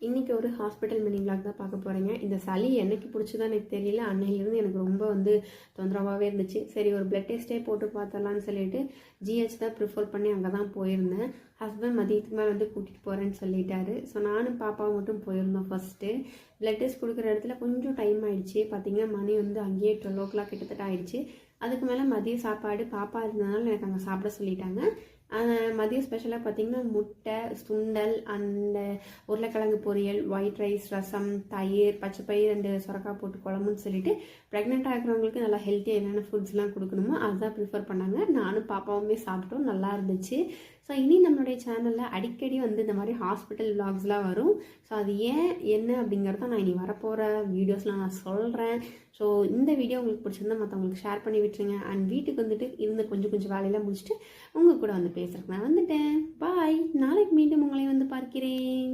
இன்றைக்கி ஒரு hospital mini vlog தான் பார்க்க போகிறேங்க. இந்த சளி என்னைக்கு பிடிச்சதான் எனக்கு தெரியல. அன்னையிலேருந்து எனக்கு ரொம்ப தொந்தரவாகவே இருந்துச்சு. சரி ஒரு பிளட் டெஸ்ட்டே போட்டு பார்த்தலான்னு சொல்லிட்டு ஜிஹெச் தான் ப்ரிஃபர் பண்ணி அங்கே தான் போயிருந்தேன். ஹஸ்பண்ட் மதியத்துக்கு மேலே கூட்டிகிட்டு போகிறேன்னு சொல்லிட்டாரு. ஸோ நானும் பாப்பாவை மட்டும் போயிருந்தோம். ஃபஸ்ட்டு பிளட் டெஸ்ட் கொடுக்குற இடத்துல கொஞ்சம் டைம் ஆகிடுச்சு. பார்த்திங்கன்னா மணி அங்கேயே 12 o'clock கிட்டத்தட்ட ஆகிடுச்சு. அதுக்கு மேலே மதிய சாப்பாடு பாப்பா இருந்ததுனால எனக்கு அங்கே சாப்பிட சொல்லிட்டாங்க. மதியம் ஸ்பெஷலாக பார்த்திங்கன்னா முட்டை, சுண்டல் அண்டு உருளைக்கிழங்கு பொரியல், ஒயிட் ரைஸ், ரசம், தயிர், பச்சைப்பயிர் அண்டு சுரக்காய் போட்டு குழம்புன்னு சொல்லிட்டு ப்ரெக்னெண்ட்டாக இருக்கிறவங்களுக்கு நல்லா ஹெல்த்தியாக என்னென்ன ஃபுட்ஸ்லாம் கொடுக்கணுமோ அதுதான் ப்ரிஃபர் பண்ணாங்க. நானும் பாப்பாவுமே சாப்பிட்டோம், நல்லா இருந்துச்சு. ஸோ இனி நம்மளுடைய சேனலில் அடிக்கடி இந்த மாதிரி ஹாஸ்பிட்டல் விளாக்ஸ்லாம் வரும். ஸோ அது ஏன் என்ன அப்படிங்கிறத நான் இனி வரப்போகிற வீடியோஸ்லாம் நான் சொல்கிறேன். ஸோ இந்த வீடியோ உங்களுக்கு பிடிச்சிருந்தா மற்றவங்களுக்கு ஷேர் பண்ணி விட்டுருங்க. அண்ட் வீட்டுக்கு இருந்து கொஞ்சம் வேலையெல்லாம் முடிச்சுட்டு உங்கள் கூட பேசுகிறேன். நான் வந்துட்டேன். பாய். நாளைக்கு மீண்டும் உங்களை பார்க்கிறேன்.